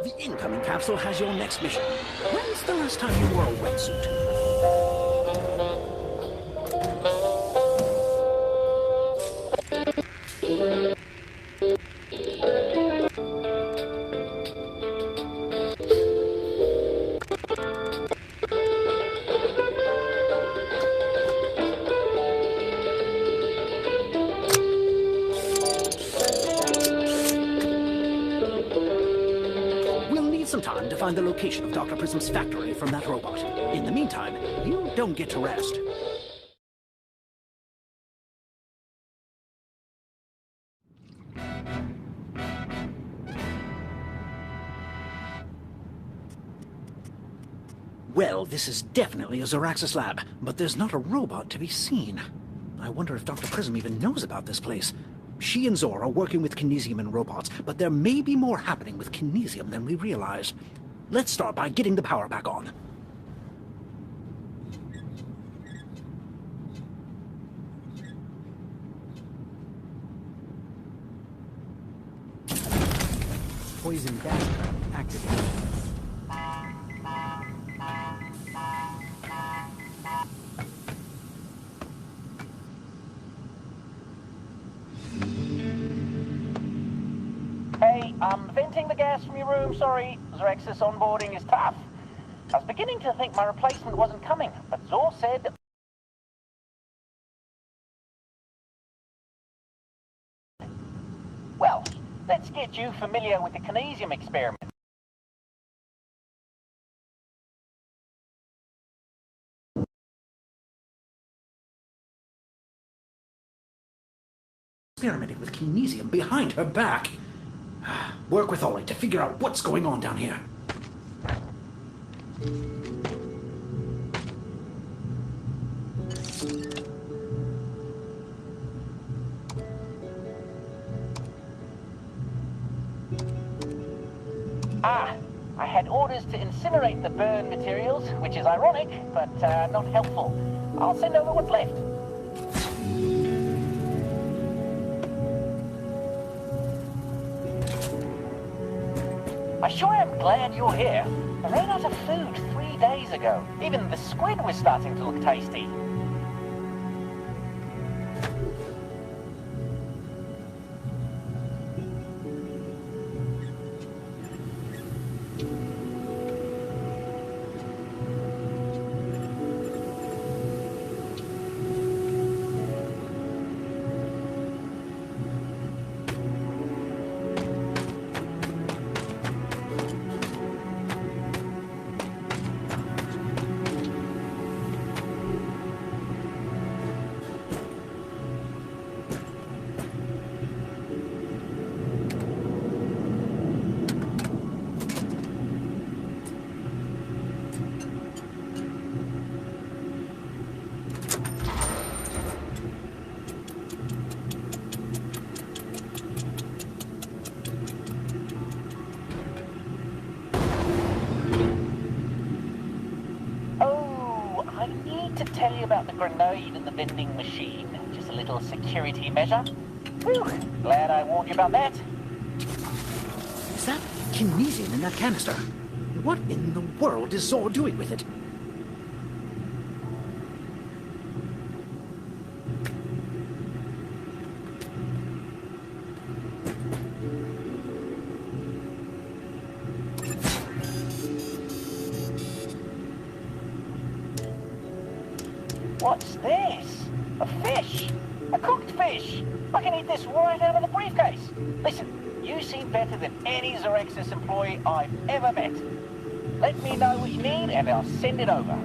The incoming capsule has your next mission. When's the last time you wore a wetsuit? We'll need some time to find the location of Dr. Prism's factory from that robot. In the meantime, you don't get to rest. Well, this is definitely a Zoraxis lab, but there's not a robot to be seen. I wonder if Dr. Prism even knows about this place. She and Zor are working with Kinesium and robots, but there may be more happening with Kinesium than we realize. Let's start by getting the power back on. Poison gas trap activated. Hey, I'm venting the gas from your room, sorry. Zoraxis onboarding is tough. I was beginning to think my replacement wasn't coming, but Zor said... Well, let's get you familiar with the Kinesium experiment. Experimenting with Kinesium behind her back. Work with Ollie to figure out what's going on down here. I had orders to incinerate the burn materials, which is ironic, but not helpful. I'll send over what's left. I sure am glad you're here. I ran out of food 3 days ago. Even the squid was starting to look tasty. To tell you about the grenade in the vending machine. Just a little security measure. Whew, glad I warned you about that. Is that Kinesium in that canister? What in the world is Zor doing with it? What's this? A fish? A cooked fish? I can eat this right out of the briefcase. Listen, you seem better than any Zoraxis employee I've ever met. Let me know what you need and I'll send it over.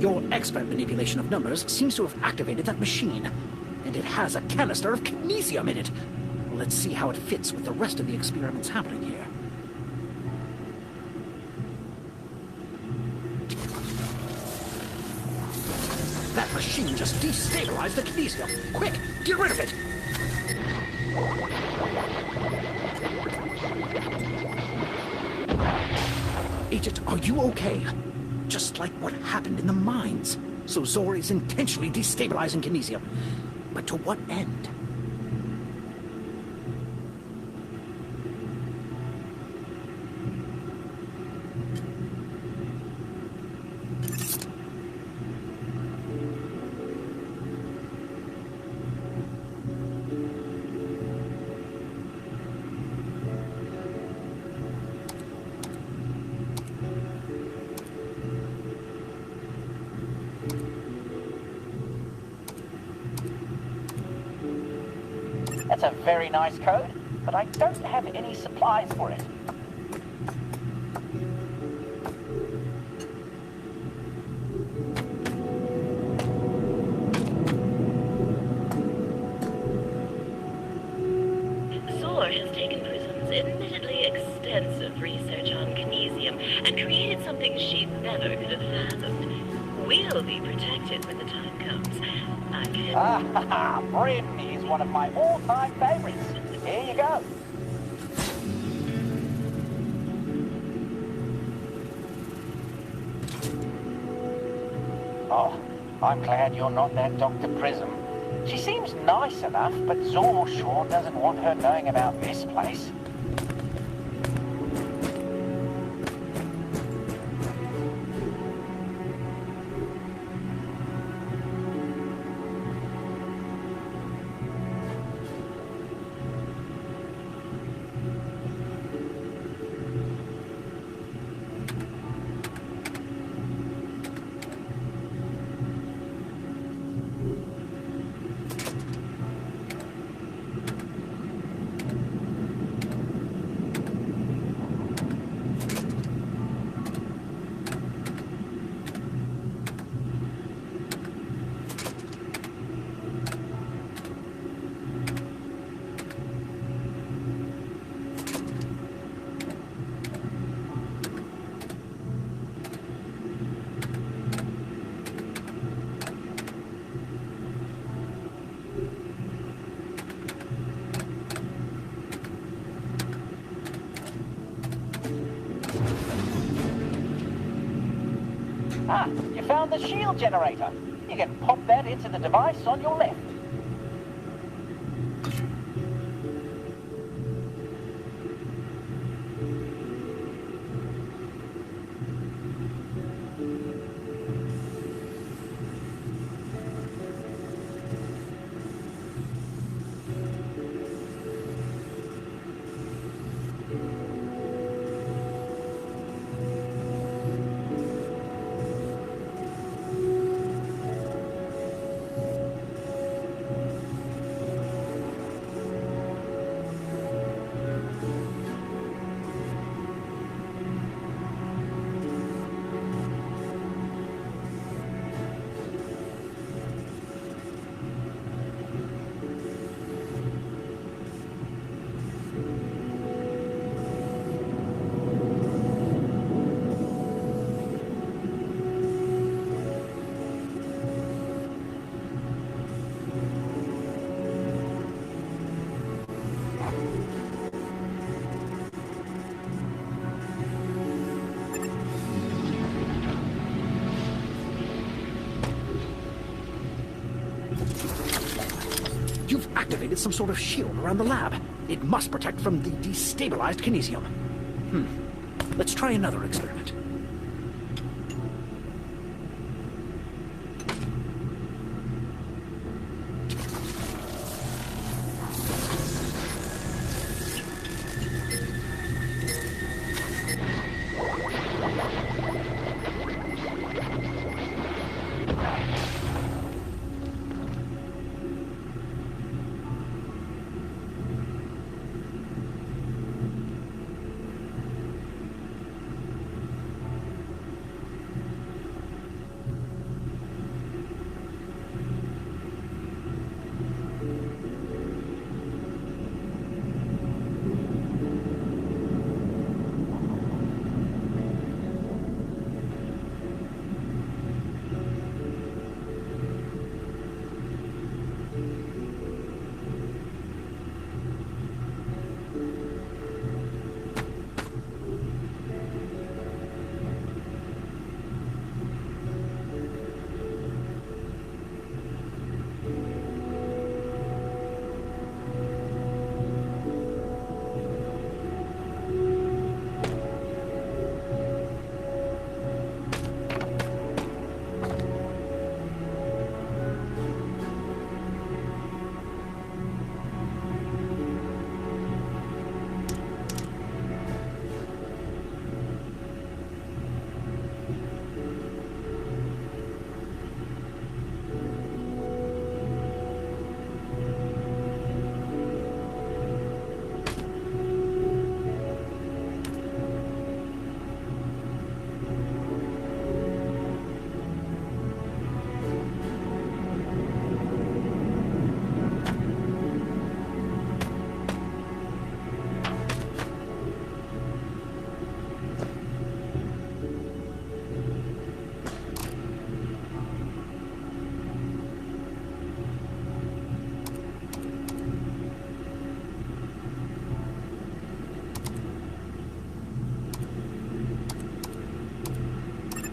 Your expert manipulation of numbers seems to have activated that machine. And it has a canister of kinesium in it. Let's see how it fits with the rest of the experiments happening here. That machine just destabilized the kinesium. Quick, get rid of it! Agent, are you okay? Just like what happened in the mines. So Zor is intentionally destabilizing kinesium. But to what end? That's a very nice code, but I don't have any supplies for it. Zor has taken Prism's admittedly extensive research on kinesium and created something she never could have fathomed. We'll be protected when the time comes. I can... Brim is one of my all-time favorites. Here you go. Oh, I'm glad you're not that Dr. Prism. She seems nice enough, but Zor sure doesn't want her knowing about this place. Ah, you found the shield generator. You can pop that into the device on your left. You've activated some sort of shield around the lab. It must protect from the destabilized kinesium. Let's try another experiment.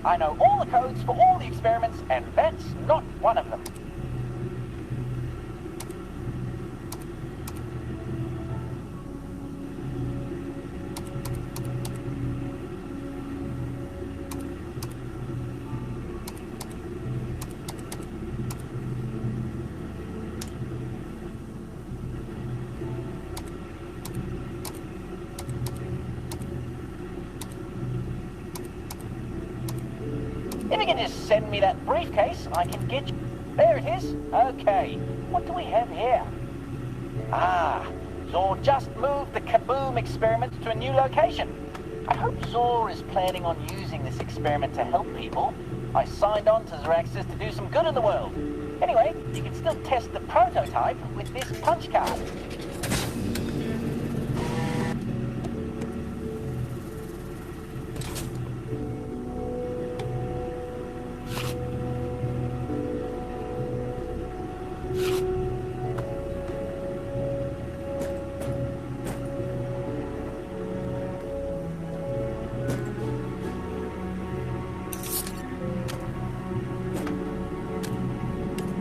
I know all the codes for all the experiments, and that's not one of them. If you can just send me that briefcase, I can get you... There it is. Okay. What do we have here? Ah, Zor just moved the Kaboom experiment to a new location. I hope Zor is planning on using this experiment to help people. I signed on to Zoraxis to do some good in the world. Anyway, you can still test the prototype with this punch card.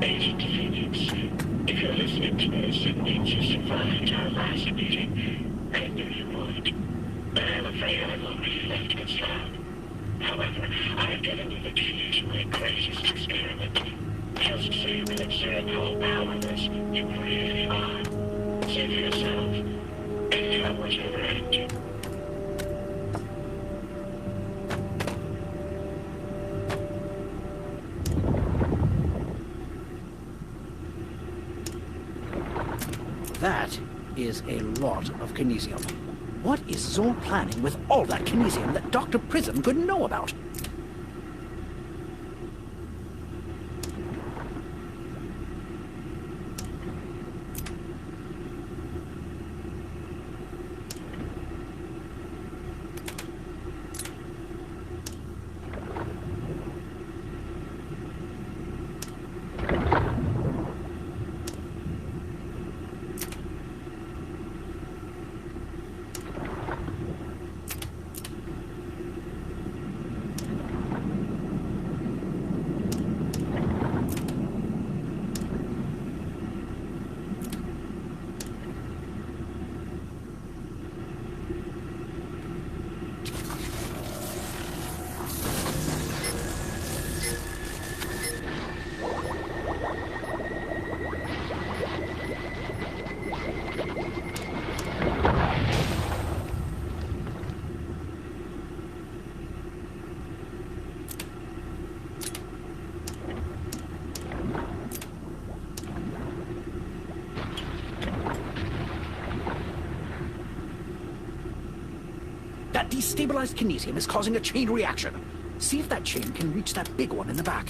Agent Phoenix, if you're listening to this, it means you survived our last meeting. I knew you would, but I'm afraid I've already left Gestapo. However, I've given you the key to my greatest experiment. Just so you can observe how powerless you really are. See for yourself, and come whatever end. That is a lot of kinesium. What is Zor planning with all that kinesium that Dr. Prism couldn't know about? That destabilized kinesium is causing a chain reaction. See if that chain can reach that big one in the back.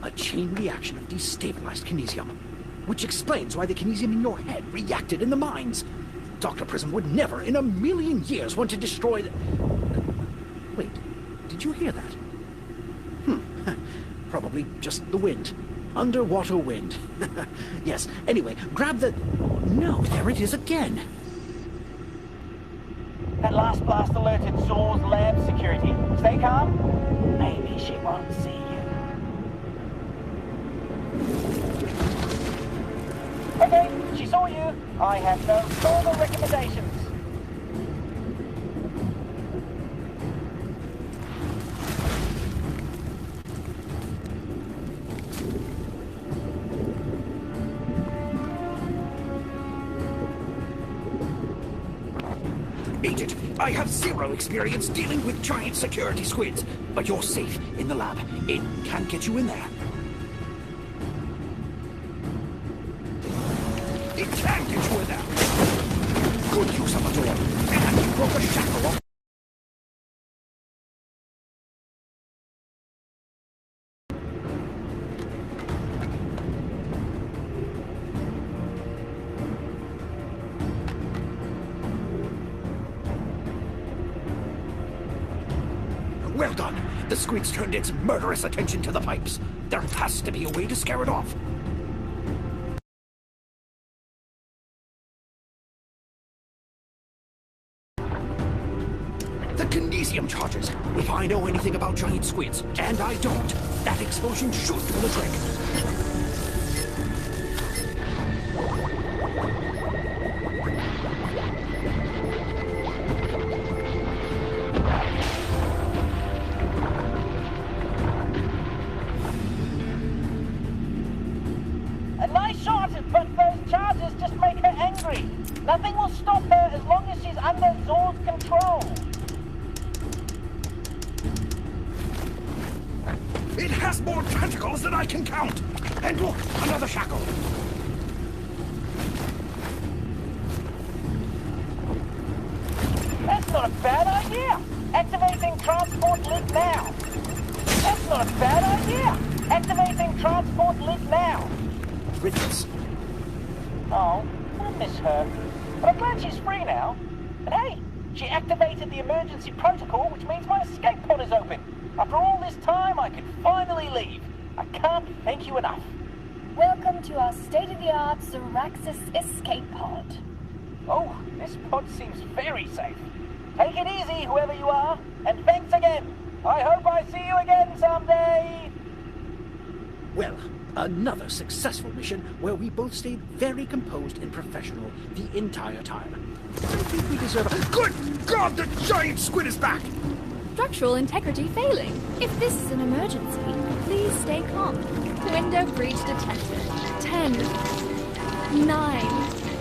A chain reaction of destabilized kinesium, which explains why the kinesium in your head reacted in the mines. Dr. Prism would never in a million years want to destroy the... Wait, Did you hear that? Probably just the wind. Underwater wind. Yes, anyway, grab the... Oh, no, there it is again. That last blast alerted Zor's lab security. Stay calm. Maybe she won't see you. Okay, she saw you. I have no further recommendations. Agent, I have zero experience dealing with giant security squids, but you're safe in the lab. It can't get you in there. It can get you in there. Good use of the door. And you broke a shackle off. Well done. The squid's turned its murderous attention to the pipes. There has to be a way to scare it off. The Kinesium charges. If I know anything about giant squids, and I don't, that explosion should do the trick. A nice shot, but those charges just make her angry. Nothing will stop her as long as she's under Zor's control. It has more tentacles than I can count. And look, another shackle. That's not a bad idea. Activating transport lid now. That's not a bad idea. Activating transport lid now. Riddles. Oh, I miss her. But I'm glad she's free now. And hey, she activated the emergency protocol, which means my escape pod is open. After all this time, I can finally leave. I can't thank you enough. Welcome to our state-of-the-art Zoraxis escape pod. Oh, this pod seems very safe. Take it easy, whoever you are, and thanks again. I hope I see you again someday. Well, another successful mission where we both stayed very composed and professional the entire time. I think we deserve a... Good God, the giant squid is back! Structural integrity failing. If this is an emergency, please stay calm. Window breach detected. 10, 9,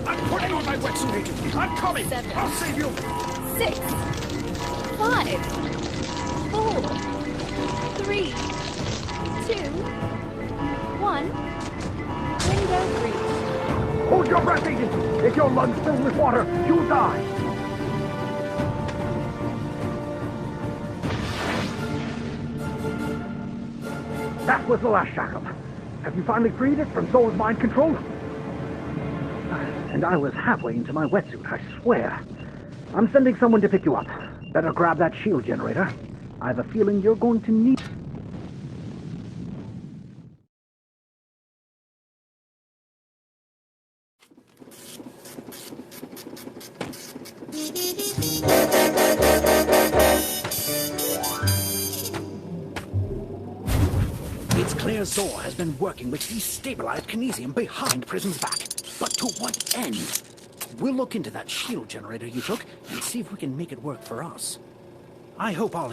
I'm putting on my wetsuit, Agent. I'm coming. 7, I'll save you. 6, 5, 4, 3, 2, 1. Window breach. Hold your breath, Agent. If your lungs fill with water, you'll die. That was the last shackle. Have you finally freed it from Zor's mind control? And I was halfway into my wetsuit, I swear. I'm sending someone to pick you up. Better grab that shield generator. I have a feeling you're going to need... It's clear Zor has been working with destabilized Kinesium behind Prism's back. But to what end? We'll look into that shield generator you took and see if we can make it work for us. I hope all